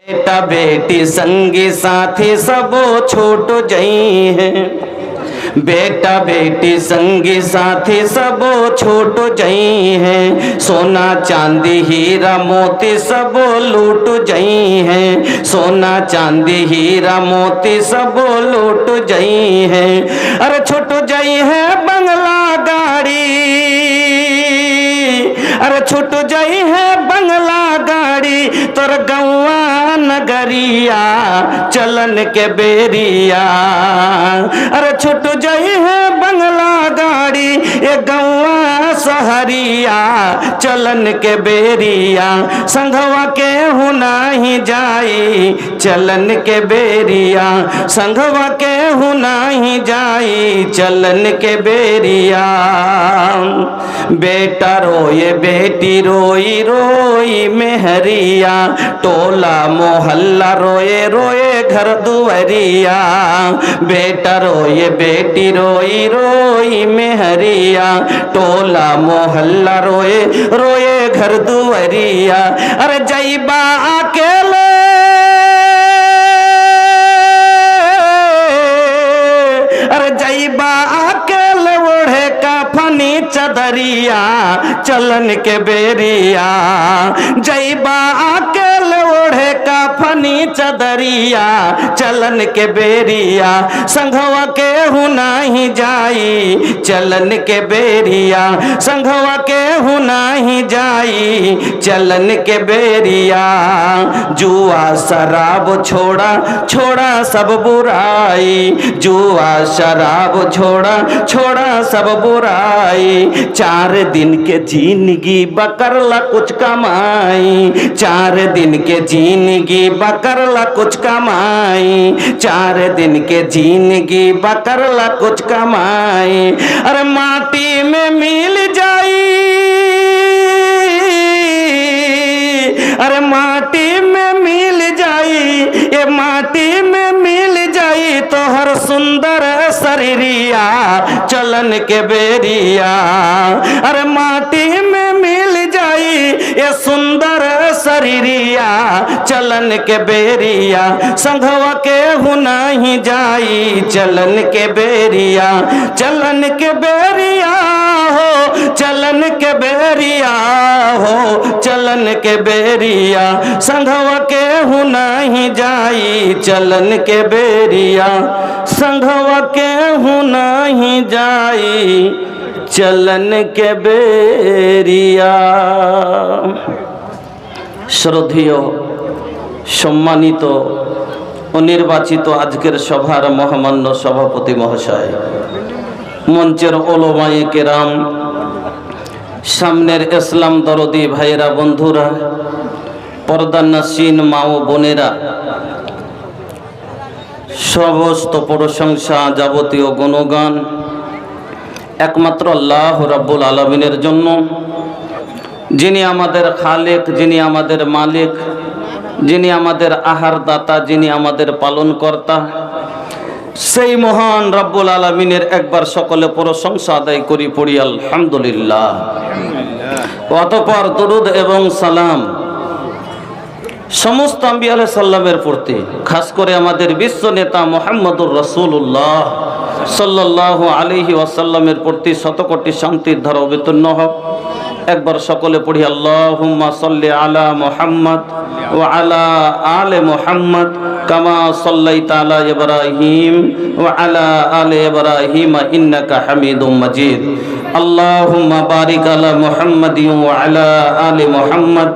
बेटा बेटी संगी साथी सब छूट जई हैं। बेटा बेटी संगी साथी सब छूट जई हैं। सोना चांदी हीरा मोती सब लूट जई हैं। सोना चांदी हीरा मोती सब लूट जई हैं। अरे छूट जई है बंगला गाड़ी, अरे छूट जई है बंगला गाड़ी, तोर गौआ नगरिया चलन के बेरिया। अरे छूट जई है बंगला गाड़ी, ये गौआ सहरिया चलन के बेरिया। संघवा के हुनाही जाई चलन के बेरिया। संघवा के हुनाही जाई चलन के बेरिया। बेटा रोए बेटी रोई रोई मेहरिया, टोला मोहल्ला रोए रोए घर दुआरिया। बेटा रोए बेटी रोई रोई मेहरिया, टोला मोहल्ला रोए रोए घर दुआरिया। अरे जईबा अकेले, अरे जईबा अकेले ओढ़े कफनी चदरिया चलन के बेरिया। जईबा अकेले ओढ़े कफनी चदरिया चलन के बेरिया। संघवा के हुनाही जाई चलन के बेरिया। संघवा के हुनाही जाई चलन के बेरिया। जुआ शराब छोड़ा छोड़ा सब बुराई, जुआ शराब छोड़ा छोड़ा सब बुराई। 4 दिन के जिंदगी बकरला कुछ कमाई, 4 दिन के जिंदगी बकरला कुछ कमाई। 4 दिन के जिंदगी बकरला कुछ कमाई। अरे माटी में मिल जाई, अरे माटी में मिल जाई, ये माटी में मिल जाई तो हर सुंदर शरीरिया चलन के बेरिया। अरे माटी में मिल जाई ये सुंदर शरीरिया चलन के बेरिया। संघवा के हुनाही जाई चलन के बेरिया। चलन के बेरिया हो, चलन के बेरिया हो, चलन के बेरिया। संघवा के हुनाही जाई चलन के बेरिया। संघवा के हुनाही जाई चलन के बेरिया। শ্রদ্ধেয় সম্মানিত ও নির্বাচিত আজকের সভার মহামান্য সভাপতি মহাশয়, মঞ্চের ওলামায়ে কেরাম, সামনের ইসলাম দরদি ভাইয়েরা, বন্ধুরা, পর্দার নাসিন মা ও বোনেরা, সমস্ত প্রশংসা যাবতীয় গুণগান একমাত্র আল্লাহ রাব্বুল আলামিনের জন্য, যিনি আমাদের খালেক, যিনি আমাদের মালিক, যিনি আমাদের আহার দাতা, যিনি আমাদের পালন কর্তা। সেই মহান রব্বুল আলামিনের একবার সকলে প্রশংসা আদায় করি, পড়ি আলহামদুলিল্লাহ। অতঃপর দরুদ এবং সালাম সমস্ত আম্বিয়া আলাইহিস সালামের প্রতি, খাস করে আমাদের বিশ্ব নেতা মুহাম্মদুর রাসূলুল্লাহ সাল্লাল্লাহু আলাইহি ওয়াসাল্লামের প্রতি শতকোটি শান্তির ধারা অবতীর্ণ হোক। একবার সকলে পড়ি আল্লাহুম্মা সাল্লি আলা মুহাম্মদ ওয়া আলা আলে মুহাম্মদ কামা সাল্লাইতা আলা ইব্রাহিম ওয়া আলা আলে ইব্রাহিম ইন্নাকা হামিদুম মাজিদ। আল্লাহুম্মা বারিক আলা মুহাম্মাদিন ওয়া আলা আলি মুহাম্মদ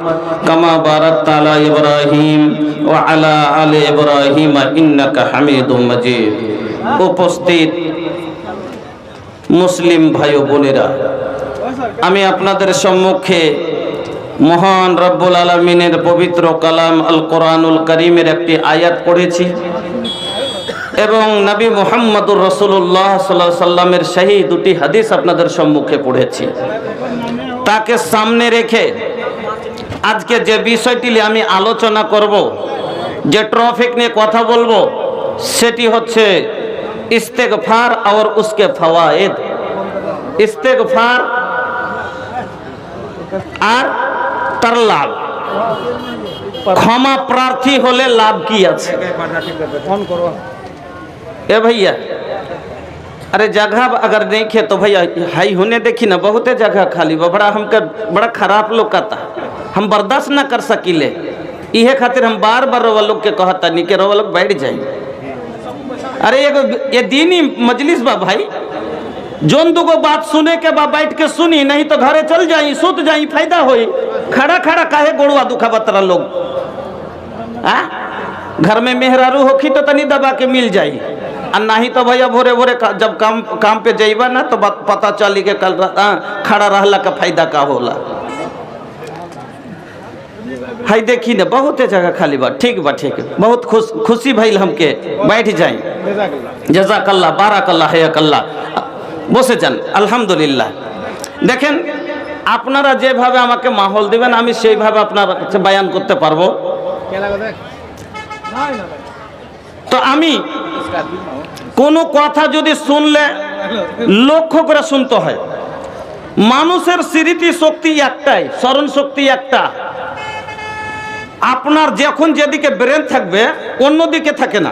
কামা বারাকতা আলা ইব্রাহিম ওয়া আলা আলি ইব্রাহিম ইন্নাকা হামিদুম মাজিদ। উপস্থিত মুসলিম ভাই ও বোনেরা, আমি আপনাদের সম্মুখে মহান রব্বুল আলামিনের পবিত্র কালাম আল কোরআনুল কারীমের একটি আয়াত পড়েছি এবং নবী মুহাম্মদুর রাসূলুল্লাহ সাল্লাল্লাহু আলাইহি সাল্লামের সহি 2টি হাদিস আপনাদের সম্মুখে পড়েছি। তাকে সামনে রেখে আজকে যে বিষয়টি নিয়ে আমি আলোচনা করব, যে টপিক নিয়ে কথা বলবো, সেটি হচ্ছে ইস্তেগফার और उसके फवाइद। इस्तेगफार আর তার লাভ। ক্ষমা প্রার্থী হলে লাভ কি আছে? ए भैया, अरे जगह अगर नहीं खे तो भैया हाई होने देखी ना, बहुत जगह खाली बड़ा हमका बड़ा खराब लोग कहता, हम बर्दाश्त ना कर सकीले। इहे खातिर हम बार बार रोवा लोग के कहता नहीं के रोवा लोग बैठ जाए। अरे ये दीनी मजलिस बा भाई, जोन दुगो बात सुने के बा बैठ के सुनी, नहीं तो घरे चल जाई, सुत जाई, फायदा होई। खड़ा खड़ा काहे गोड़वा दुखा बतरा लोग। घर में मेहरारू होखी तो तनी दबा के मिल जाई, और नहीं तो भैया भोरे भोरे जब काम पे जाइबा ना तो पता चली के कल खड़ा रहला का फायदा का होला। हाई देखी ना बहुत जगह खाली बा। ठीक बा, ठीक है, बहुत खुशी भइल हमके, बैठ जाए। जज़ाकल्लाह, बाराकल्लाह, हयाकल्लाह, বসে যান। আলহামদুলিল্লাহ। দেখেন আপনারা যেভাবে আমাকে মাহল দিবেন আমি সেইভাবে আপনার কাছে বয়ান করতে পারবো। তো আমি কোনো কথা যদি শুনলে লক্ষ্য করে শুনতে হয়। মানুষের স্মৃতি শক্তি একটাই, স্মরণ শক্তি একটা। আপনার যখন যেদিকে ব্রেন থাকবে অন্যদিকে থাকে না।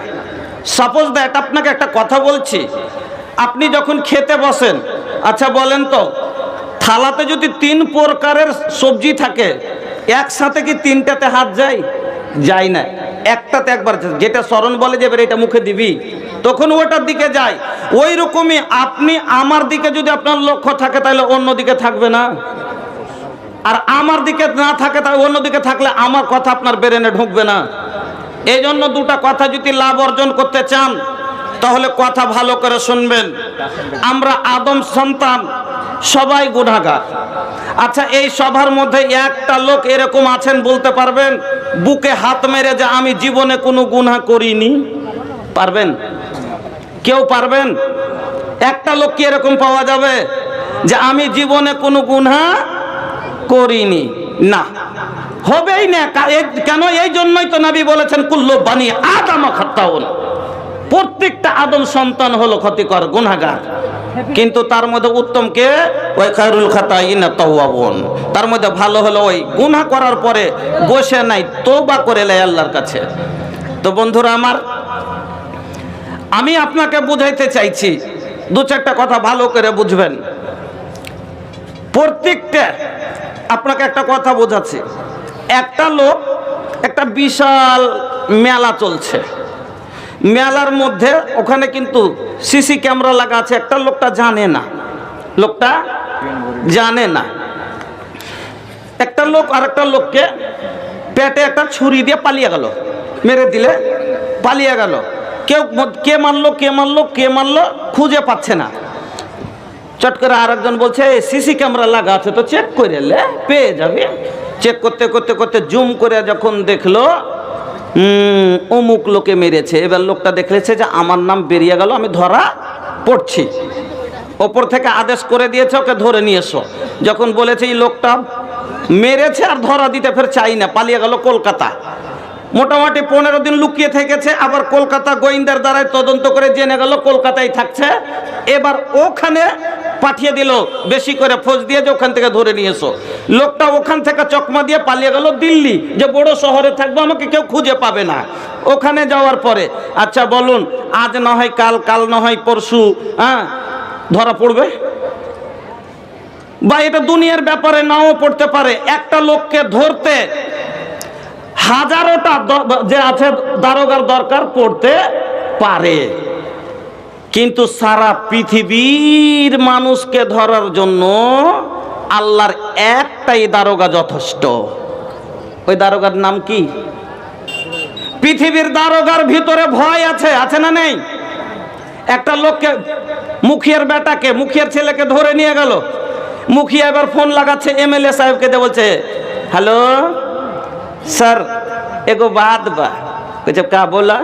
সাপোজ দ্যাট আপনাকে একটা কথা বলছি, আপনি যখন খেতে বসেন, আচ্ছা বলেন তো থালাতে যদি 3 প্রকারের সবজি থাকে একসাথে কি 3টাতে হাত যায়? যায় না, একটাতে একবার, যেটা স্মরণ বলে যে এটা মুখে দিবি তখন ওটার দিকে যায়। ওই রকমই আপনি আমার দিকে যদি আপনার লক্ষ্য থাকে তাহলে অন্য দিকে থাকবে না, আর আমার দিকে না থাকে তাহলে অন্য দিকে থাকলে আমার কথা আপনার ব্রেনে ঢুকবে না। এই জন্য দুটা কথা যদি লাভ অর্জন করতে চান তাহলে কথা ভালো করে শুনবেন। আমরা আদম সন্তান, সবাই গুনাহগার। আচ্ছা এই সবার মধ্যে একটা লোক এরকম আছেন বলতে পারবেন বুকে হাত মেরে যে আমি জীবনে কোনো গুনাহ করিনি? পারবেন? কেউ পারবেন? একটা লোক কি এরকম পাওয়া যাবে যে আমি জীবনে কোনো গুনাহ করিনি? না, হবেই না। কেন? এই জন্যই তো নবী বলেছেন কুল্লু বানি আদম খাত্তাউন, প্রত্যেকটা আদম সন্তান হলো ক্ষতিকর, গুনাহগার। কিন্তু তার মধ্যে উত্তম কে? ওই খায়রুল খাতাইনা তাওয়াবুন, তার মধ্যে ভালো হলো ওই গুনাহ করার পরে বসে নাই, তওবা করে নেয় আল্লাহর কাছে। তো বন্ধুরা আমার, আমি আপনাকে বুঝাইতে চাইছি, 2-4টা কথা ভালো করে বুঝবেন। প্রত্যেকটা আপনাকে একটা কথা বোঝাচ্ছি। একটা লোক, একটা বিশাল মেলা চলছে, মেলার মধ্যে ওখানে কিন্তু সিসি ক্যামেরা লাগা আছে। একটা লোকটা জানে না, লোকটা জানে না। একটা লোক আর একটা লোককে পেটে একটা ছুরি দিয়ে পালিয়ে গেল, মেরে দিলে পালিয়ে গেল। কে মারলো কে মারলো কে মারলো খুঁজে পাচ্ছে না। চট করে আরেকজন বলছে সিসি ক্যামেরা লাগা আছে তো চেক করে লে, পেয়ে যাবে। চেক করতে করতে করতে জুম করে যখন দেখলো অমুক লোকে মেরেছে, এবার লোকটা দেখলেছে যে আমার নাম বেরিয়ে গেল, আমি ধরা পড়ছি। ওপর থেকে আদেশ করে দিয়েছে ওকে ধরে নিয়ে এসো। যখন বলেছে এই লোকটা মেরেছে আর ধরা দিতে ফের চাই না, পালিয়ে গেল কলকাতা। মোটামুটি 15 দিন লুকিয়ে থেকেছে, আবার কলকাতা গোয়েন্দার দ্বারাই তদন্ত করে জেনে গেল কলকাতায় থাকছে। এবার ওখানে পাঠিয়ে দিল বেশি করে ফৌজ দিয়ে যে ওখান থেকে ধরে নিয়ে এসো। লোকটা ওখান থেকে চকমা দিয়ে পালিয়ে গেল দিল্লি, যে বড় শহরে থাকবো, আমাকে কেউ খুঁজে পাবে না। ওখানে যাওয়ার পরে আচ্ছা বলুন, আজ না হয় কাল, কাল না হয় পরশু, ধরা পড়বে? বা এটা দুনিয়ার ব্যাপারে নাও পড়তে পারে। একটা লোককে ধরতে হাজারোটা যে আছে দারোগার দরকার পড়তে পারে, কিন্তু সারা পৃথিবীর মানুষকে ধরার জন্য আল্লাহর একটাই দারোগা যথেষ্ট। ওই দারোগার নাম কি? পৃথিবীর দারোগার ভিতরে ভয় আছে, আছে না নেই? একটা লোককে, মুখিয়ার বেটাকে, মুখিয়ার ছেলেকে ধরে নিয়ে গেল। মুখিয়া এবার ফোন লাগাচ্ছে এমএলএ সাহেবকে, দিয়ে বলছে हेलो सर एगो बात बा। जब का बोला?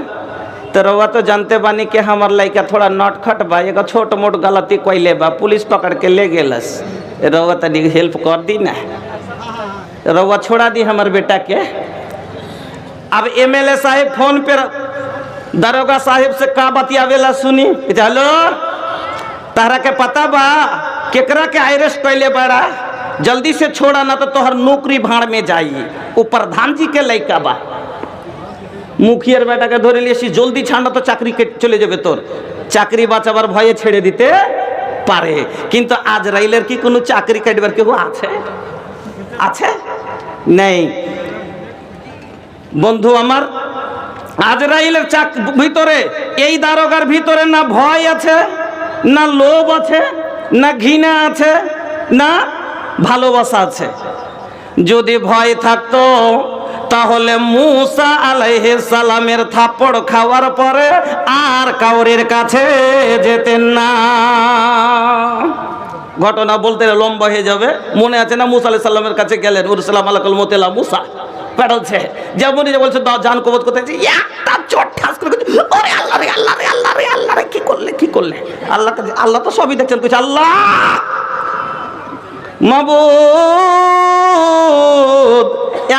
तो रउआ तो जानते बानी कि हमार लड़का थोड़ा नटखट बा, एगो छोट मोट गलती कैले बा, पुलिस पकड़ के ले गेलस। रउआ तनी हेल्प कर दी ना, रउआ छोड़ा दी हमार बेटा के। अब एमएलए साहब फोन पे दरोगा साहब से का बतियावेला सुनी। हेलो, तारा के पता बा केकरा के अरेस्ट कैले बड़ा? जल्दी से छोड़ा ना तो तोहर नौकरी भाड़ में जाइए। वो प्रधान जी के लैका बा, মুখিয়ার বেটাকে ধরে নিয়েছি, জলদি ছাড় না তো চাকরি চলে যাবে তোর। চাকরি বাঁচাবার ভয়ে ছেড়ে দিতে পারে, কিন্তু আজরাইলের কি কোনো চাকরি কাটবার কেউ আছে? আছে? নেই। বন্ধু আমার, আজরাইলের ভিতরে, এই দারোগার ভিতরে না ভয় আছে, না লোভ আছে, না ঘৃণা আছে, না ভালোবাসা আছে। যদি ভয় থাকতো তাহলে মুসা আলাইহিস সালামের থাপ্পড় খাওয়ার পরে আর কাউরের কাছে যেতেন না। ঘটনা বলতে লম্বা হয়ে যাবে। মনে আছে না মুসা আলাইহিস সালামের কাছে গেলেন, উরসালাম আলাকুল মুতেলা মুসা পেড়াচ্ছে, যেমনই যে বলছে জান কবজ করতে, একটা চট ঠাস করে, ওরে আল্লাহ রে আল্লাহ রে আল্লাহ রে আল্লাহ রে, কি করলে কি করলে? আল্লাহ তো সবই দেখছেন, কইছে আল্লাহ মাবুদ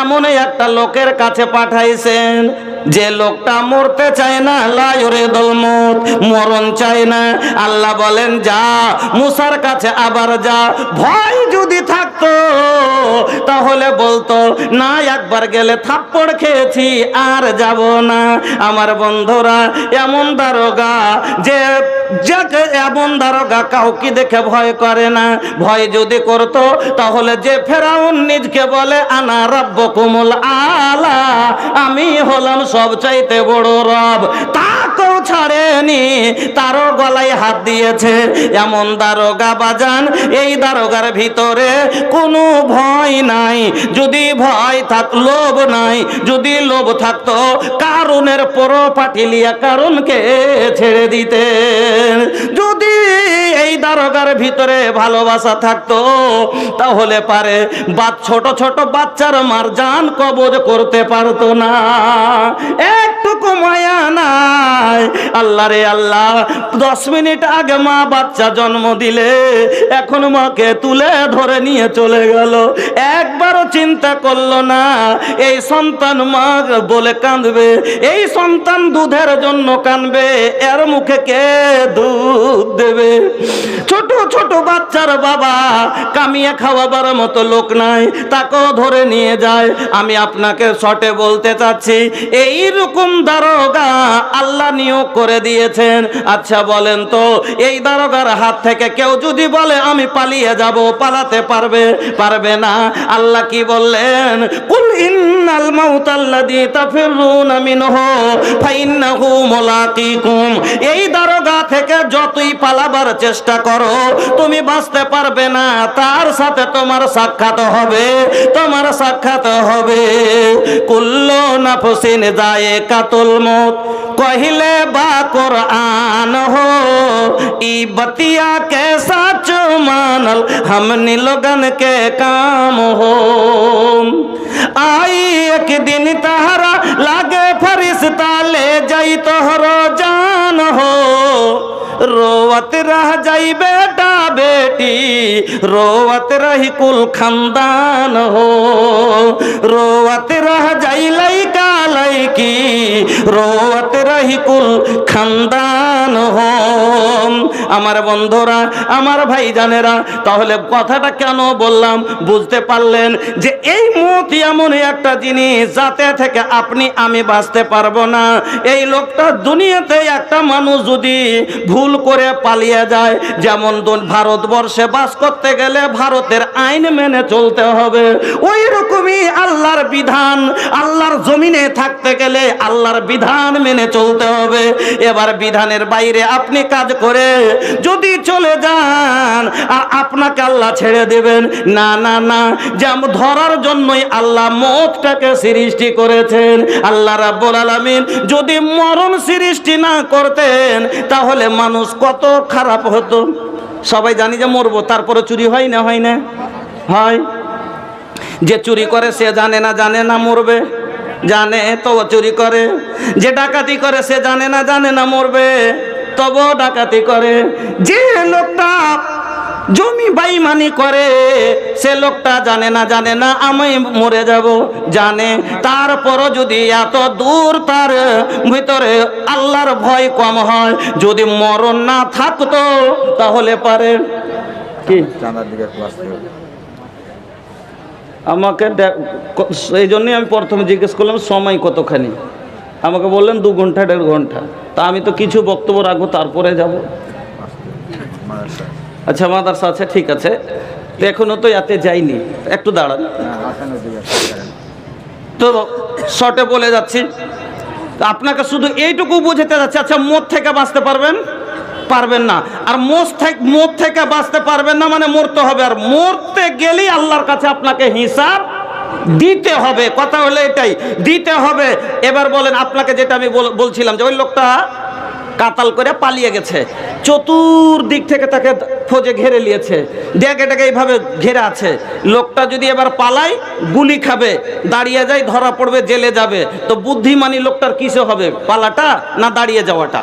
এমন একটা লোকের কাছে পাঠাইছেন যে লোকটা মরতে চায় না, লায়ুরিদুল মউত, মরণ চায় না। আল্লাহ বলেন যা মুসার কাছে আবার যা। ভয় যদি থাকতো তাহলে বলতো না, একবার গেলে থাপ্পড় খেয়েছি আর যাব না। আমার বন্ধুরা, এমন দারোগা যে এমন দারোগা কাউকে দেখে ভয় করে না। ভয় যদি করতো তাহলে যে ফেরাউন নিজকে বলে আনা রাব্বুকুমুল আলা, আমি হলাম সবচাইতে বড় রব, তাকেও ছাড়েনি, তারও গলায় হাত দিয়েছে। এমন দারোগা বাজান, এই দারোগার ভিতরে কোনো ভয় নাই। যদি ভয় থাক, লোভ নাই। যদি লোভ থাকতো কারুনের প্রপার্টি লিয়া কারুনকে ছেড়ে দিতেন। যদি এই দারোগার ভিতরে ভালোবাসা থাকতো তাহলে পারে ছোট ছোট বাচ্চার মারজান কবজ করতে পারতো না। একটুকু মায়া নাই। আল্লাহ রে আল্লাহ, 10 মিনিট আগে মা বাচ্চা জন্ম দিলে এখন মাকে তুলে ধরে নিয়ে চলে গেল, একবারও চিন্তা করলো না এই সন্তান মা বলে কাঁদবে, এই সন্তান দুধের জন্য কাঁদবে, এর মুখে কে দুধ দেবে? ছোট ছোট বাচ্চার বাবা কামিয়ে খাওয়াবার মতো লোক নাই, তাকেও ধরে নিয়ে যায়। আমি আপনাকে শর্টে বলতে চাচ্ছি, এই রকম দারোগা আল্লাহ নিয়োগ করে দিয়েছেন। আচ্ছা বলেন তো, এই দারোগার হাত থেকে কেউ যদি বলে আমি পালিয়ে যাব, পালাতে পারবে? পারবে না। আল্লাহ কি বললেন? কুল ইন্নাল মাউতাল্লাযী তাফিরুনা মিনহু ফাইন্নাহু মুলাকীকুম। এই দারোগা থেকে যতই পালাবার চেষ্টা করো তুমি বাঁচতে পারবে না, তার সাথে তোমার সাক্ষাৎ হবে, তোমার সাক্ষাৎ হবে। কুল্লু নাফসিন যায়কাতুল মউত কहिले बा कुरान हो, ई बतिया के सच मानल हमनी लोगन के काम हो। आई एक दिन तहरा लागे फरिश्ता ले जाई तोहरो जान हो, रोवत रह जाई बेटा बेटी, रोवत रही कुल खानदान हो, रोवत रह जाई लइका लइकी, रोवत रही कुल खानदान हो। আমার বন্ধুরা, আমার ভাই জানেরা, তাহলে কথাটা কেন বললাম বুঝতে পারলেন যে এই মত এমন একটা জিনিস যাতে থেকে আপনি আমি বাঁচতে পারবো না। এই লোকটা দুনিয়াতে একটা মানুষ যদি ভুল করে পালিয়ে যায়, যেমন ভারতবর্ষে বাস করতে গেলে ভারতের আইন মেনে চলতে হবে, ওই রকমই আল্লাহর বিধান, আল্লাহর জমিনে থাকতে গেলে আল্লাহর বিধান মেনে চলতে হবে। এবার বিধানের বাইরে আপনি কাজ করে যদি চলে যান আর আপনাকে আল্লাহ ছেড়ে দেবেন, না না না, যেমন ধরার জন্যই আল্লাহ মওতটাকে সৃষ্টি করেছেন। আল্লাহ রাব্বুল আলামিন যদি মরণ সৃষ্টি না করতেন তাহলে মানুষ কত খারাপ হতো। সবাই জানি যে মরবো, তারপরে চুরি হয় না? হয় না? হয়। যে চুরি করে সে জানে না মরবে? জানে, তো চুরি করে। যে ডাকাতি করে সে জানে না মরবে, তবু ডাকাতি করে। যে লোকটা জমি বেঈমানি করে সে লোকটা জানে না আমি মরে যাব, জানে, তারপরও যদি এত দূর তার ভিতরে আল্লাহর ভয় কম হয়, যদি মরণ না থাকতো তাহলে পারে কি আমাকে এই জন্যই আমি প্রথমে জিজ্ঞেস করলাম সময় কতখানি। আমাকে বললেন 2 ঘন্টা 1.5 ঘন্টা। তা আমি তো কিছু বক্তব্য রাখবো, তারপরে যাব। আচ্ছা, মাদ্রাসা আছে, ঠিক আছে। তো এখনো তো এতে যাইনি, একটু দাঁড়ান। তো শর্টে বলে যাচ্ছি, আপনাকে শুধু এইটুকু বুঝাতে যাচ্ছে। আচ্ছা, মদ থেকে বাঁচতে পারবেন? পারবেন না। আর মদ থেকে বাঁচতে পারবেন না মানে মরতে হবে, আর মরতে গেলেই আল্লাহর কাছে আপনাকে হিসাব দিতে হবে। কথা হলো এটাই, দিতে হবে। এবার বলেন, আপনাকে যেটা আমি বলছিলাম যে ওই লোকটা কাতাল করে পালিয়ে গেছে, চতুর্দিক থেকে তাকে ফৌজে ঘেরে নিয়েছে, ডেকে এইভাবে ঘেরে আছে। লোকটা যদি এবার পালায়, গুলি খাবে, দাঁড়িয়ে যায়, ধরা পড়বে, জেলে যাবে। তো বুদ্ধিমানী লোকটার কিসে হবে, পালাটা না দাঁড়িয়ে যাওয়াটা?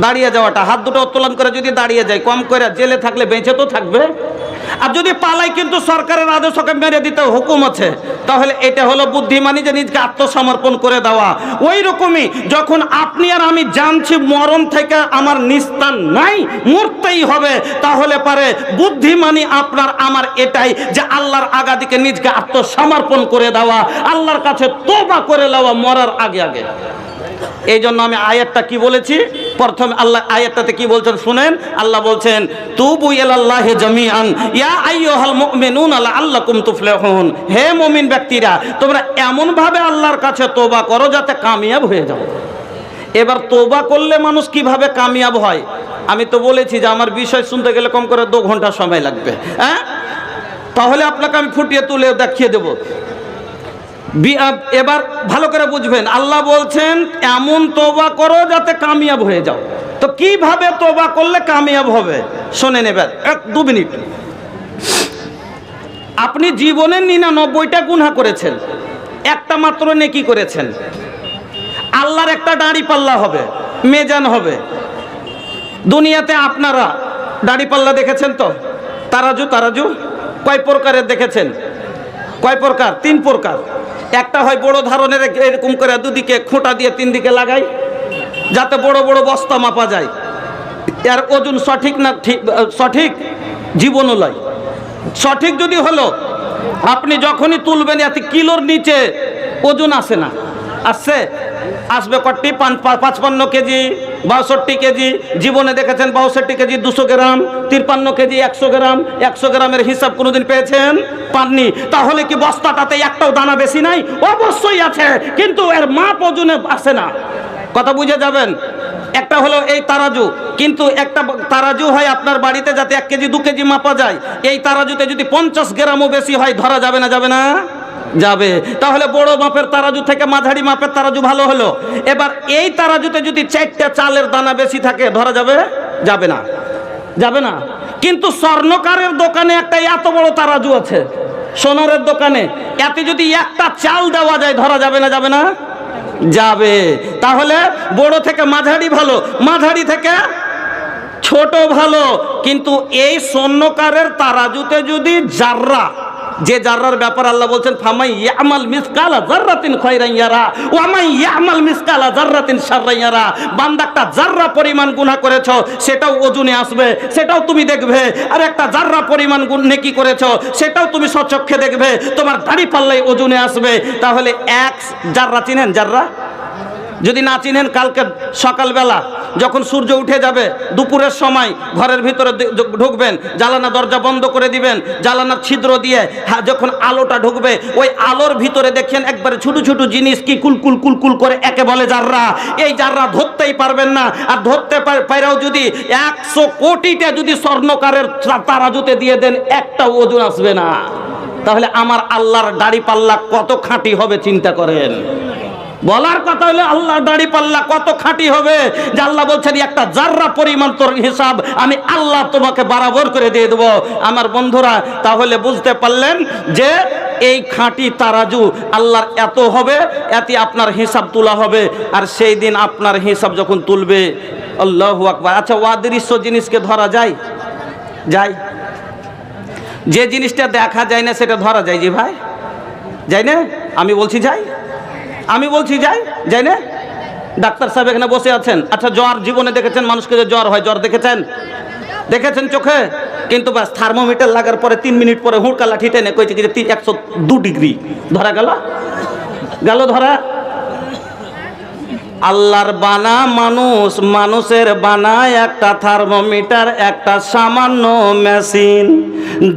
দাঁড়িয়ে যাওয়াটা। হাত দুটো উত্তোলন করে যদি দাঁড়িয়ে যায়, কম করে জেলে থাকলে বেঁচে তো থাকবে। আর যদি পালাই কিন্তু সরকারের আদেশ ওকে মেরে দিতে হুকুম আছে, তাহলে এটা হলো বুদ্ধিমানী, যে নিজকে আত্মসমর্পণ করে দেওয়া। ওই রকমই যখন আপনি আর আমি জানছি মরণ থেকে আমার নিস্তার নাই, মরতেই হবে, তাহলে পারে বুদ্ধিমানী আপনার আমার এটাই যে আল্লাহর আগাদিকে নিজকে আত্মসমর্পণ করে দেওয়া, আল্লাহর কাছে তওবা করে নেওয়া মরার আগে আগে। এই জন্য আমি আয়াতটা কি বলেছি, প্রথমে আল্লাহ আয়াতটাতে কি বলছেন শুনেন। আল্লাহ বলছেন, তুবু ইলাল্লাহি জামিআন ইয়া আইয়ুহাল মুমিনুনা লাআল্লাকুম তুফলিহুন। হে মুমিন ব্যক্তিরা, তোমরা এমন ভাবে আল্লাহর কাছে তওবা করো যাতে কামিয়াব হয়ে যাও। এবার তওবা করলে মানুষ কিভাবে কামিয়াব হয়? আমি তো বলেছি যে আমার বিষয় শুনতে গেলে কম করে 2 ঘন্টা সময় লাগবে। হ্যাঁ, তাহলে আপনাকে আমি ফুটিয়ে তুলে দেখিয়ে দেব। এবার ভালো করে বুঝবেন, আল্লাহ বলছেন এমন তওবা করো যাতে কামিয়াব হয়ে যাও। তো কিভাবে তওবা করলে কামিয়াব হবে শোনেন। এবার 1-2 মিনিট। আপনি জীবনে 99টা গুনাহ করেছেন, একটা মাত্র নেকি করেছেন। আল্লাহর একটা দাঁড়িপাল্লা হবে, মেজান হবে। দুনিয়াতে আপনারা দাঁড়িপাল্লা দেখেছেন তো? তারাজু কয় প্রকারের দেখেছেন? কয় প্রকার? 3 প্রকার। একটা হয় বড় ধরনের, এরকম করে দুদিকে খোঁটা দিয়ে 3 দিকে লাগাই, যাতে বড় বড় বস্তা মাপা যায়। এর ওজন সঠিক না সঠিক জীবনও লয়। সঠিক যদি হলো, আপনি যখনই তুলবেন এতে কিলোর নিচে ওজন আসে না। আসবে কটি 55 কেজি, 62 কেজি। জীবনে দেখেছেন 62 কেজি 200 গ্রাম, 53 কেজি 100 গ্রাম। 100 গ্রামের হিসাব কোনোদিন পেয়েছেন? পাননি। তাহলে কি বস্তাটাতে একটাও দানা বেশি নাই? অবশ্যই আছে, কিন্তু এর মাপ ওজনে আসে না। কথা বুঝে যাবেন। একটা হলো এই তারাজু, কিন্তু একটা তারাজু হয় আপনার বাড়িতে যাতে 1 কেজি 2 কেজি মাপা যায়। এই তারাজুতে যদি 50 গ্রামও বেশি হয়, ধরা যাবে না? যাবে না? যাবে। তাহলে বড় মাপের তারাজু থেকে মাঝারি মাপের তারাজু ভালো হলো। এবার এই তারাজুতে যদি 4টা চালের দানা বেশি থাকে, ধরা যাবে? যাবে না, যাবে না। কিন্তু স্বর্ণকারের দোকানে একটা এত বড় তারাজু আছে, সোনারের দোকানে, এতে যদি একটা চাল দেওয়া যায়, ধরা যাবে না? যাবে না? যাবে। তাহলে বড় থেকে মাঝারি ভালো, মাঝারি থেকে ছোট ভালো। কিন্তু এই স্বর্ণকারের তারাজুতে যদি জাররা, যে জাররার ব্যাপার আল্লাহ বলছেন, ফামাই ইয়ামাল মিসকালা যাররাতিন খায়রান ইয়ারা ওয়া মান ইয়ামাল মিসকালা যাররাতিন শাররান ইয়ারা। বান্দা একটা জাররা পরিমাণ গুনাহ করেছো, সেটাও ওজনে আসবে, সেটাও তুমি দেখবে। আর একটা জাররা পরিমাণ নেকি করেছো, সেটাও তুমি সচক্ষে দেখবে, তোমার দাড়ি পাল্লাই ওজনে আসবে। তাহলে 1 জাররা চিনেন? জাররা যদি না চিনেন, কালকে সকালবেলা যখন সূর্য উঠে যাবে, দুপুরের সময় ঘরের ভিতরে ঢুকবেন, জানালা দরজা বন্ধ করে দিবেন, জানালার ছিদ্র দিয়ে যখন আলোটা ঢুকবে, ওই আলোর ভিতরে দেখেন একবারে ছোট ছোট জিনিস কি কুলকুল কুলকুল করে, একে বলে জাররা। এই জাররা ধরতেই পারবেন না। আর ধরতে পারেও যদি 100 কোটিটা যদি স্বর্ণকারের তারাজুতে দিয়ে দেন, একটা ওজন আসবে না। তাহলে আমার আল্লাহর দাড়ি পাল্লা কত খাঁটি হবে চিন্তা করেন। বলার কথা হলো আল্লাহর দাড়ি পাল্লা কত খাঁটি হবে, যে আল্লাহ বলছেন একটা জাররা পরিমাণ তোর হিসাব আমি আল্লাহ তোমাকে বরাবর করে দিয়ে দেবো। আমার বন্ধুরা, তাহলে বুঝতে পারলেন যে এই খাঁটি তারাজু আল্লাহর এত হবে, এতে আপনার হিসাব তোলা হবে। আর সেই দিন আপনার হিসাব যখন তুলবে, আল্লাহু আকবার। আচ্ছা, অদৃশ্য জিনিসকে ধরা যায়? যায়। যে জিনিসটা দেখা যায় না সেটা ধরা যায়? জি ভাই, যায় না? আমি বলছি যাই, আমি বলছি যাই, যাই না? ডাক্তার সাহেব এখানে বসে আছেন। আচ্ছা, জ্বর জীবনে দেখেছেন মানুষকে যে জ্বর হয়? জ্বর দেখেছেন? দেখেছেন চোখে? কিন্তু বাস থার্মোমিটার লাগার পরে 3 মিনিট পরে হুড়কা লাঠি টেনে কইছে কি যে 102 ডিগ্রি ধরা গেল ধরা। আল্লাহর বানা মানুষ, মানুষের বানায় একটা থার্মোমিটার, একটা সামান্য মেশিন।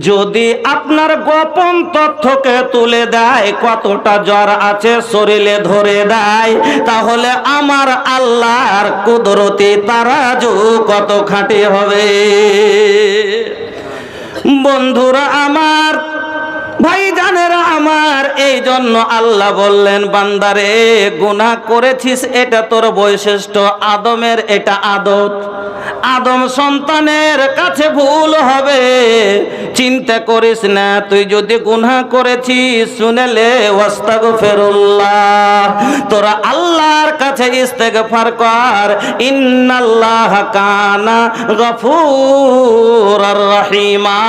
যদি আপনার গোপন তথ্যকে তুলে দেয়, কতটা জ্বর আছে শরীরে ধরে দেয়, তাহলে আমার আল্লাহর কুদরতি তারাজু কত খাঁটি হবে। বন্ধুরা আমার, ভাইজানেরা আমার, এই জন্য আল্লাহ বললেন, বান্দারে গুনাহ করেছিস, এটা তোর বৈশিষ্ট্য, আদমের এটা আদত। আদম সন্তানের কাছে ভুল হবে, চিন্তা করিস না। তুই যদি গুনাহ করেছিস, শুনেলে ওয়াস্তাগফিরুল্লাহ, তোরা আল্লাহর কাছে ইস্তেগফার কর। ইন্নাল্লাহ কানা গফুরার রহিমা,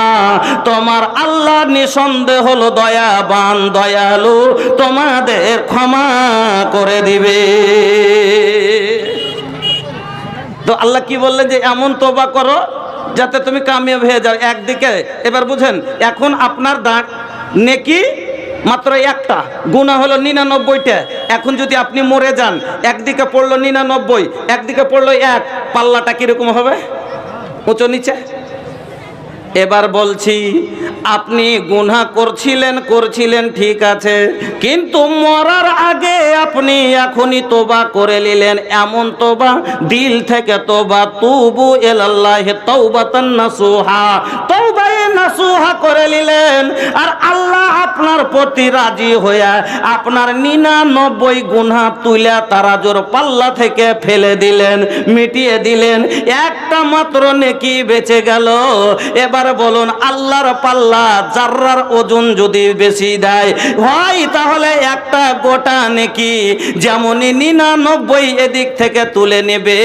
তোমার আল্লাহ নিঃসন্দেহ হলো দয়াবান, দয়ালু, তোমাদের ক্ষমা করে দিবে। তো আল্লাহ কি বললেন যে এমন তওবা করো যাতে তুমি কামিয়াব হয়ে যাও। একদিকে এবার বুঝেন, এখন আপনার নেকি মাত্র একটা, গুনাহ হলো 99টা। এখন যদি আপনি মরে যান, একদিকে পড়লো 99, একদিকে পড়লো 1, পাল্লাটা কিরকম হবে? উঁচু নিচে। এবার বলছি, আপনি গুনাহ করছিলেন ঠিক আছে, কিন্তু মরার আগে আপনি এখনই তোবা করে নিলেন। এমন তোবা, দিল থেকে তোবা, তুবু ইলাল্লাহি তাওবাতান নাসুহা, তওবায়ে নাসুহা করে নিলেন। আর আল্লাহ আপনার প্রতি রাজি হয়ে আপনার 99 গুনাহ তুলে তারাজুর পাল্লা থেকে ফেলে দিলেন, মিটিয়ে দিলেন। একটা মাত্র নেকি বেঁচে গেল। এবার বলুন, আল্লাহর পাল্লা জাররার ওজন যদি বেশি দেয় হয়, তাহলে একটা গোটা নেকি যেমনই 99 এদিক থেকে তুলে নেবে,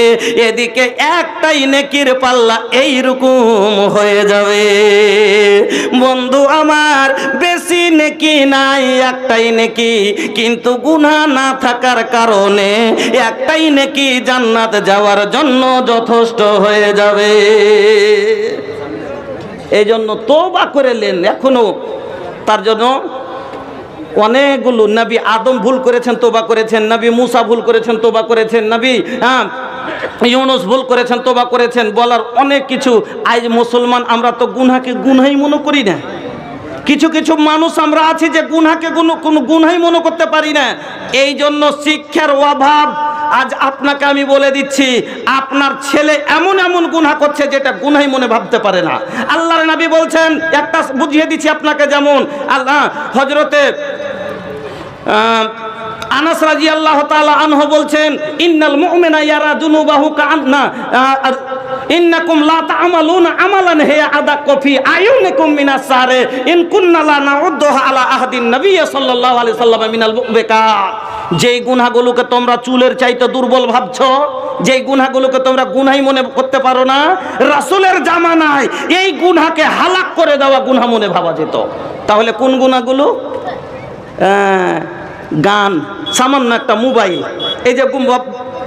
এদিকে একটাই নেকির পাল্লা এইরকম হয়ে যাবে। বন্ধু আমার, বেশি নেকি নাই, একটাই নেকি, কিন্তু গুনাহ না থাকার কারণে একটাই নেকি জান্নাত যাওয়ার জন্য যথেষ্ট হয়ে যাবে। এই জন্য তওবা করেলেন। এখনো তার জন্য অনেকগুলো নবী, আদম ভুল করেছেন, তওবা করেছেন। নবী মুসা ভুল করেছেন, তওবা করেছেন। নবী ইউনুস ভুল করেছেন, তওবা করেছেন। বলার অনেক কিছু। আজ মুসলমান আমরা তো গুনাহকে গুনাহই মনে করি না। কিছু কিছু মানুষ আমরা আছি যে গুনাহকে কোনো গুনাহই মনে করতে পারি না। এই জন্য শিক্ষার অভাব। আজ আপনাকে আমি বলে দিচ্ছি, আপনার ছেলে এমন এমন গুনাহ করছে যেটা গুনাহই মনে ভাবতে পারে না। আল্লাহর নবী বলছেন, একটা বুঝিয়ে দিচ্ছি আপনাকে, যেমন আল্লাহ হযরতে আনাস রাদিয়াল্লাহু তাআলা আনহু বলছেন, ইন্নাল মুমিনা ইয়ারা যুনুবাহু কাআন্না ইন্নাকুম লা তা'মালুনা আমালান হিয়া আদাক্কু ফি আয়ুনিকুম মিনাস সারে ইন কুন্না লা নাউদ্দুহা আলা আহদিন নবী সাল্লাল্লাহু আলাইহি সাল্লাম মিনাল মুবিকাত। যেই গুনাহগুলোকে তোমরা চুলের চাইতে দুর্বল ভাবছো, যেই গুনাহগুলোকে তোমরা গুনাহই মনে করতে পারো না, রাসূলের জামানায় এই গুনাহকে হালাক করে দেওয়া গুনাহ মনে ভাবা যেত। তাহলে কোন গুনাহগুলো? গান, সামান্য একটা মোবাইল, এই যে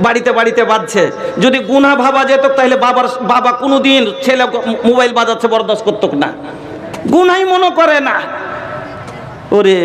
বাড়িতে বাড়িতে বাজছে, যদি গুনাহ ভাবা যেত তাহলে বাবা কোনোদিন ছেলে মোবাইল বাজাচ্ছে বরদাস্ত করত না, গুনাহই মনে করে না। ওরে